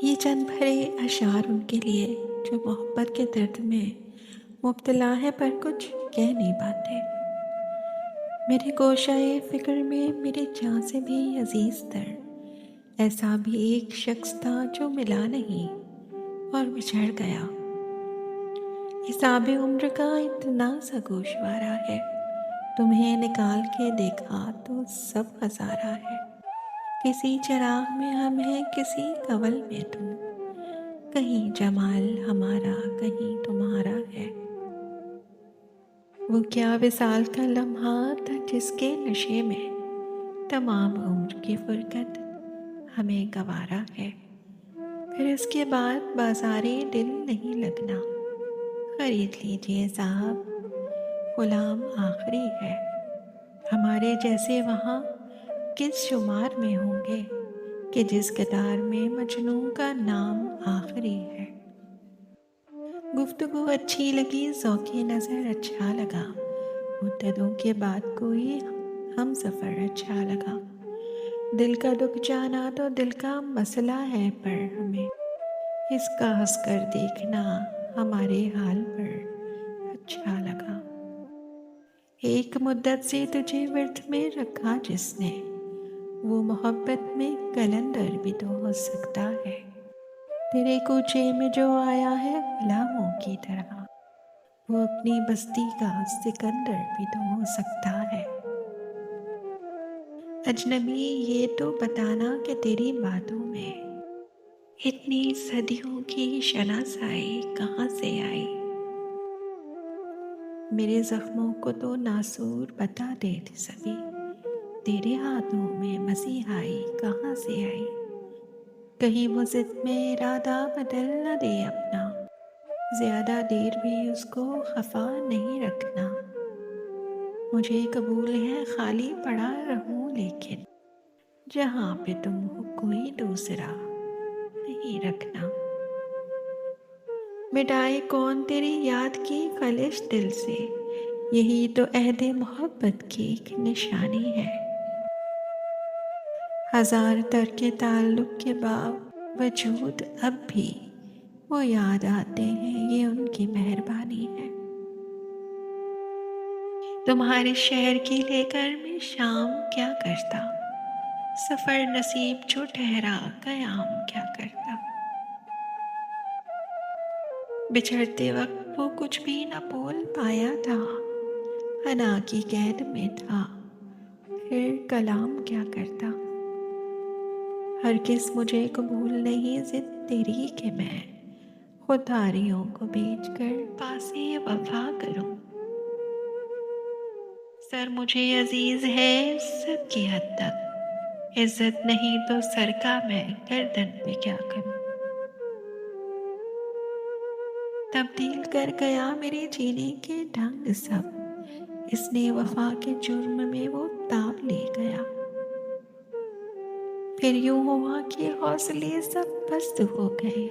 ये चंद भरे अशार उनके लिए जो मोहब्बत के दर्द में मुब्तला है पर कुछ कह नहीं पाते। मेरे गोशाए फ़िक्र में मेरी जान से भी अजीज़ तर ऐसा भी एक शख्स था जो मिला नहीं और बिछड़ गया। हिसाब उम्र का इतना सा गोशवारा है, तुम्हें निकाल के देखा तो सब हज़ारा है। किसी चिराग में हम हैं, किसी कवल में तुम, कहीं जमाल हमारा कहीं तुम्हारा है। वो क्या विसाल का लम्हा था जिसके नशे में तमाम उम्र की फुरकत हमें गवारा है। फिर इसके बाद बाजारे दिल नहीं लगना, खरीद लीजिए साहब, गुलाम आखिरी है। हमारे जैसे वहाँ किस शुमार में होंगे कि जिस कतार में मजनू का नाम आखिरी है। गुफ्तगू अच्छी लगी, ज़ौक़े नज़र अच्छा लगा, मुद्दतों के बाद कोई हम सफ़र अच्छा लगा। दिल का दुख जाना तो दिल का मसला है, पर हमें इसका हंसकर देखना हमारे हाल पर अच्छा लगा। एक मुद्दत से तुझे वर्थ में रखा जिसने, वो मोहब्बत में कलंदर भी तो हो सकता है। तेरे कूचे में जो आया है गुलामों की तरह, वो अपनी बस्ती का सिकंदर भी तो हो सकता है। अजनबी ये तो बताना कि तेरी बातों में इतनी सदियों की शनासाई कहाँ से आई। मेरे जख्मों को तो नासूर बता दे सभी, तेरे हाथों में मसीहाई कहाँ से आई। कहीं वो जिद में इरादा बदल न दे अपना, ज्यादा देर भी उसको खफा नहीं रखना। मुझे कबूल है खाली पड़ा रहूं, लेकिन जहाँ पे तुम हो कोई दूसरा नहीं रखना। मिटाए कौन तेरी याद की खलिश दिल से, यही तो अहदे मोहब्बत की एक निशानी है। हजार तरके ताल्लुक के बावजूद अब भी वो याद आते हैं, ये उनकी मेहरबानी है। तुम्हारे शहर की लेकर मैं शाम क्या करता, सफर नसीब जो ठहरा कयाम क्या करता। बिछड़ते वक्त वो कुछ भी न बोल पाया था, हना की कैद में था, फिर कलाम क्या करता। हरगिज़ मुझे कबूल नहीं जिद तेरी कि मैं खुदारियों को बेचकर पासे वफा करूं। सर मुझे अजीज है इज्जत की हद तक, इज्जत नहीं तो सर का मैं गर्दन पे क्या करूं। तब्दील कर गया मेरे जीने के ढंग सब, इसने वफा के जुर्म में वो ताब ले गया। फिर यूं हुआ कि हौसले सब पस्त हो गए,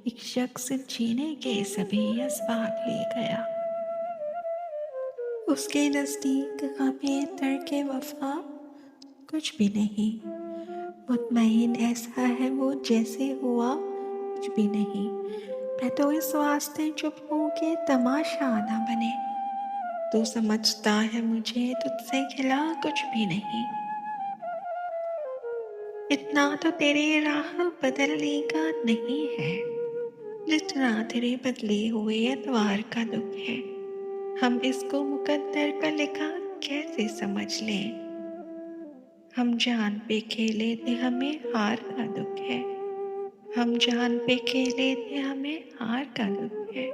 एक शख्स जीने के सभी असबाब ले गया। उसके नज़दीक हमें तर्के वफा कुछ भी नहीं, मुतमईन ऐसा है वो जैसे हुआ कुछ भी नहीं। मैं तो इस वास्ते चुप हूँ कि तमाशा ना बने, तो समझता है मुझे तुझसे खिला कुछ भी नहीं। इतना तो तेरी राह बदलने का नहीं है, जितना तेरे बदले हुए एतवार का दुख है। हम इसको मुकद्दर का लिखा कैसे समझ लें, हम जान पे खेले थे हमें हार का दुख है। हम जान पे खेले थे हमें हार का दुख है।